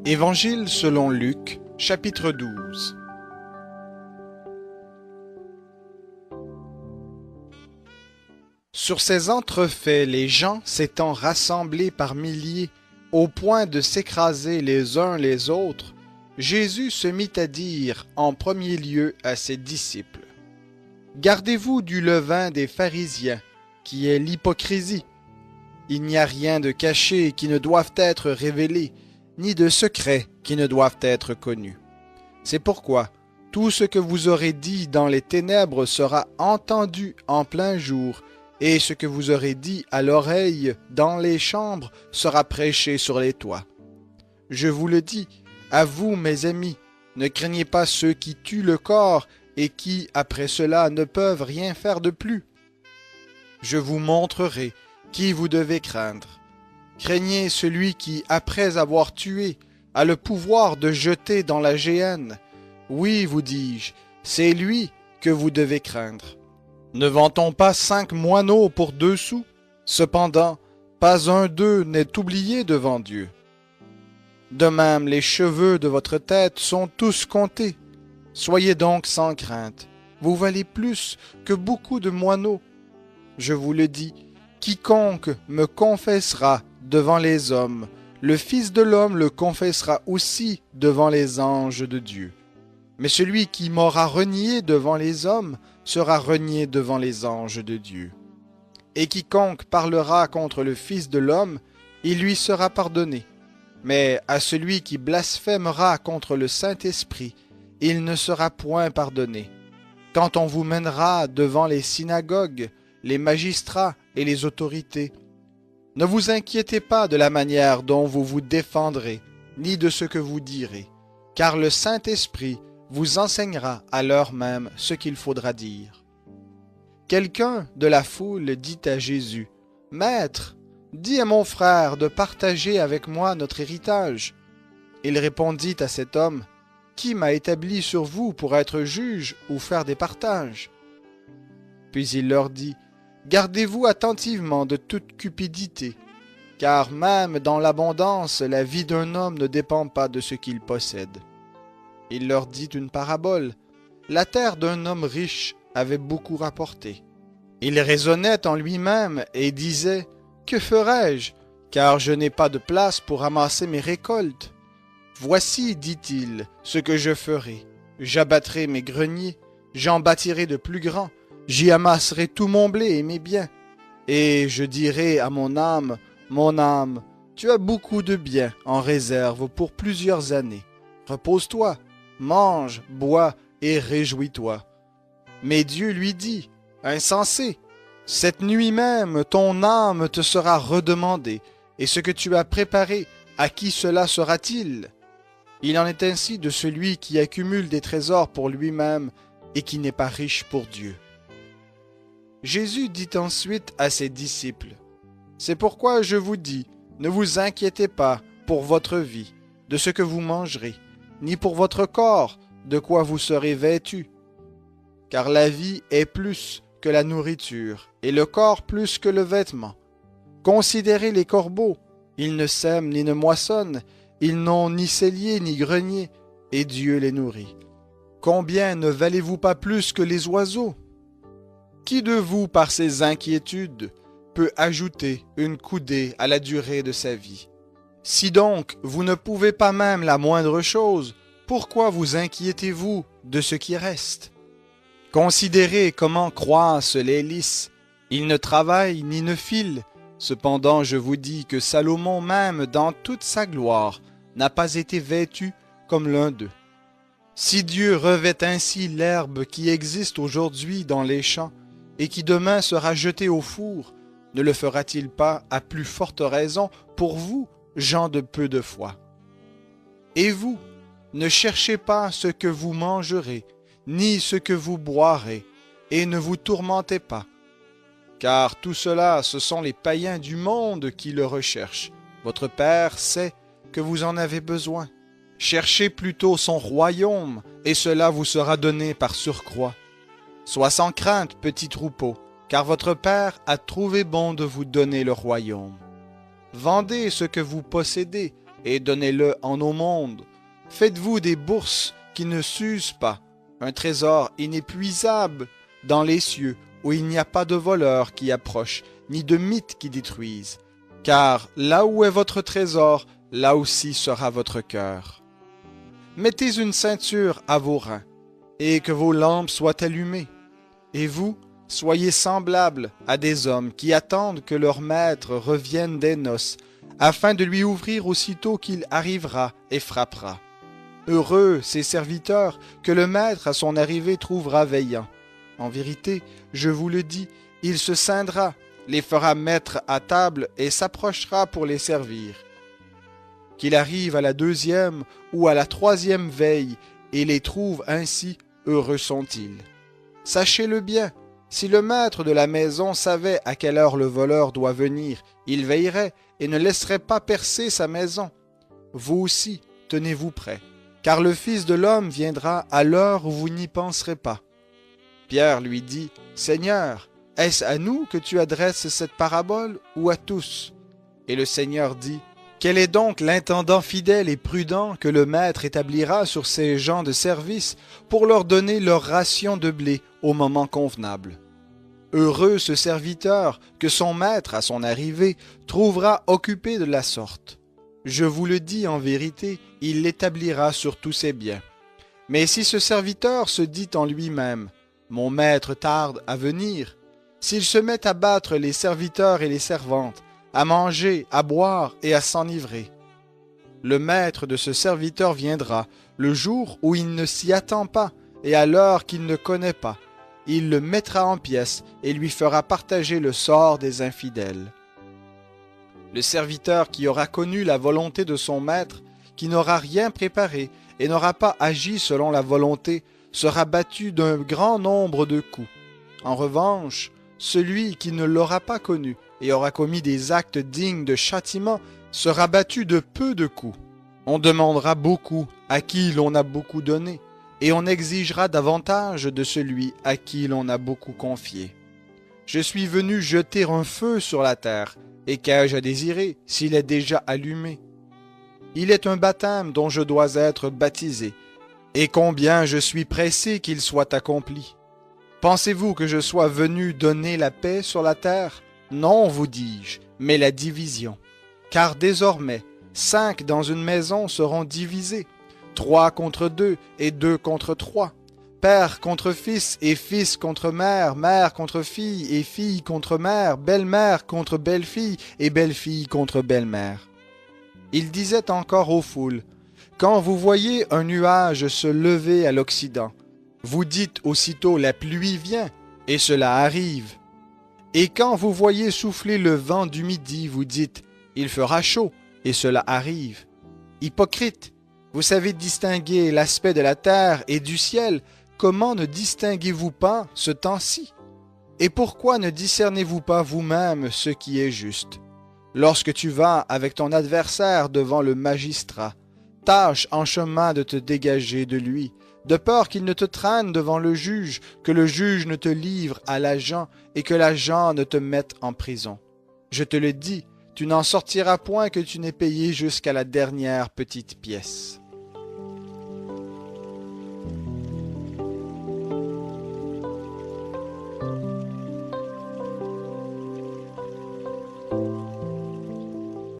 Évangile selon Luc, chapitre 12. Sur ces entrefaits, les gens s'étant rassemblés par milliers, au point de s'écraser les uns les autres, Jésus se mit à dire en premier lieu à ses disciples: « Gardez-vous du levain des pharisiens, qui est l'hypocrisie. Il n'y a rien de caché qui ne doive être révélé, ni de secret qui ne doivent être connus. C'est pourquoi tout ce que vous aurez dit dans les ténèbres sera entendu en plein jour, et ce que vous aurez dit à l'oreille dans les chambres sera prêché sur les toits. Je vous le dis, à vous, mes amis, ne craignez pas ceux qui tuent le corps et qui, après cela, ne peuvent rien faire de plus. Je vous montrerai qui vous devez craindre. Craignez celui qui, après avoir tué, a le pouvoir de jeter dans la géhenne. Oui, vous dis-je, c'est lui que vous devez craindre. Ne vend-on pas 5 moineaux pour 2 sous? Cependant, pas un d'eux n'est oublié devant Dieu. De même, les cheveux de votre tête sont tous comptés. Soyez donc sans crainte. Vous valez plus que beaucoup de moineaux. Je vous le dis, quiconque me confessera devant les hommes, le Fils de l'homme le confessera aussi devant les anges de Dieu. Mais celui qui m'aura renié devant les hommes sera renié devant les anges de Dieu. Et quiconque parlera contre le Fils de l'homme, il lui sera pardonné. Mais à celui qui blasphémera contre le Saint-Esprit, il ne sera point pardonné. Quand on vous mènera devant les synagogues, les magistrats et les autorités, ne vous inquiétez pas de la manière dont vous vous défendrez, ni de ce que vous direz, car le Saint-Esprit vous enseignera à l'heure même ce qu'il faudra dire. Quelqu'un de la foule dit à Jésus: « Maître, dis à mon frère de partager avec moi notre héritage. » Il répondit à cet homme: « Qui m'a établi sur vous pour être juge ou faire des partages? » Puis il leur dit: « Gardez-vous attentivement de toute cupidité, car même dans l'abondance, la vie d'un homme ne dépend pas de ce qu'il possède. » Il leur dit une parabole. La terre d'un homme riche avait beaucoup rapporté. Il raisonnait en lui-même et disait: « Que ferai-je, car je n'ai pas de place pour amasser mes récoltes? Voici, dit-il, ce que je ferai. J'abattrai mes greniers, j'en bâtirai de plus grands, j'y amasserai tout mon blé et mes biens. Et je dirai à mon âme, tu as beaucoup de biens en réserve pour plusieurs années. Repose-toi, mange, bois et réjouis-toi. » Mais Dieu lui dit: « Insensé, cette nuit même ton âme te sera redemandée, et ce que tu as préparé, à qui cela sera-t-il? » Il en est ainsi de celui qui accumule des trésors pour lui-même et qui n'est pas riche pour Dieu. Jésus dit ensuite à ses disciples: « C'est pourquoi je vous dis, ne vous inquiétez pas pour votre vie, de ce que vous mangerez, ni pour votre corps, de quoi vous serez vêtus. Car la vie est plus que la nourriture, et le corps plus que le vêtement. Considérez les corbeaux, ils ne sèment ni ne moissonnent, ils n'ont ni cellier ni grenier, et Dieu les nourrit. Combien ne valez-vous pas plus que les oiseaux? Qui de vous, par ses inquiétudes, peut ajouter une coudée à la durée de sa vie? Si donc vous ne pouvez pas même la moindre chose, pourquoi vous inquiétez-vous de ce qui reste? Considérez comment croissent les lys. Ils ne travaillent ni ne filent. Cependant, je vous dis que Salomon même, dans toute sa gloire, n'a pas été vêtu comme l'un d'eux. Si Dieu revêt ainsi l'herbe qui existe aujourd'hui dans les champs et qui demain sera jetée au four, ne le fera-t-il pas à plus forte raison pour vous, gens de peu de foi? Et vous, ne cherchez pas ce que vous mangerez, ni ce que vous boirez, et ne vous tourmentez pas. Car tout cela, ce sont les païens du monde qui le recherchent. Votre Père sait que vous en avez besoin. Cherchez plutôt son royaume, et cela vous sera donné par surcroît. Sois sans crainte, petit troupeau, car votre Père a trouvé bon de vous donner le royaume. Vendez ce que vous possédez, et donnez-le en aumône. Faites-vous des bourses qui ne s'usent pas, un trésor inépuisable dans les cieux, où il n'y a pas de voleurs qui approchent, ni de mythes qui détruisent. Car là où est votre trésor, là aussi sera votre cœur. Mettez une ceinture à vos reins, et que vos lampes soient allumées. Et vous, soyez semblables à des hommes qui attendent que leur maître revienne des noces, afin de lui ouvrir aussitôt qu'il arrivera et frappera. Heureux ces serviteurs que le maître à son arrivée trouvera veillant. En vérité, je vous le dis, il se ceindra, les fera mettre à table et s'approchera pour les servir. Qu'il arrive à la deuxième ou à la troisième veille et les trouve ainsi, heureux sont-ils. Sachez-le bien, si le maître de la maison savait à quelle heure le voleur doit venir, il veillerait et ne laisserait pas percer sa maison. Vous aussi, tenez-vous prêts, car le Fils de l'homme viendra à l'heure où vous n'y penserez pas. Pierre lui dit, « Seigneur, est-ce à nous que tu adresses cette parabole ou à tous ?» Et le Seigneur dit, « Quel est donc l'intendant fidèle et prudent que le maître établira sur ses gens de service pour leur donner leur ration de blé au moment convenable? Heureux ce serviteur que son maître, à son arrivée, trouvera occupé de la sorte. Je vous le dis en vérité, il l'établira sur tous ses biens. Mais si ce serviteur se dit en lui-même, « Mon maître tarde à venir », s'il se met à battre les serviteurs et les servantes, à manger, à boire et à s'enivrer, le maître de ce serviteur viendra le jour où il ne s'y attend pas et à l'heure qu'il ne connaît pas. Il le mettra en pièces et lui fera partager le sort des infidèles. Le serviteur qui aura connu la volonté de son maître, qui n'aura rien préparé et n'aura pas agi selon la volonté, sera battu d'un grand nombre de coups. En revanche, celui qui ne l'aura pas connu et aura commis des actes dignes de châtiment sera battu de peu de coups. On demandera beaucoup à qui l'on a beaucoup donné, et on exigera davantage de celui à qui l'on a beaucoup confié. Je suis venu jeter un feu sur la terre, et qu'ai-je à désirer s'il est déjà allumé? Il est un baptême dont je dois être baptisé, et combien je suis pressé qu'il soit accompli. Pensez-vous que je sois venu donner la paix sur la terre? Non, vous dis-je, mais la division. Car désormais, 5 dans une maison seront divisés, 3 contre 2 et 2 contre 3, père contre fils et fils contre mère, mère contre fille et fille contre mère, belle-mère contre belle-fille et belle-fille contre belle-mère. Il disait encore aux foules, « Quand vous voyez un nuage se lever à l'Occident, vous dites aussitôt la pluie vient, et cela arrive. Et quand vous voyez souffler le vent du midi, vous dites il fera chaud, et cela arrive. Hypocrite, vous savez distinguer l'aspect de la terre et du ciel, comment ne distinguez-vous pas ce temps-ci? Et pourquoi ne discernez-vous pas vous-même ce qui est juste? Lorsque tu vas avec ton adversaire devant le magistrat, tâche en chemin de te dégager de lui, de peur qu'il ne te traîne devant le juge, que le juge ne te livre à l'agent et que l'agent ne te mette en prison. Je te le dis, tu n'en sortiras point que tu n'aies payé jusqu'à la dernière petite pièce.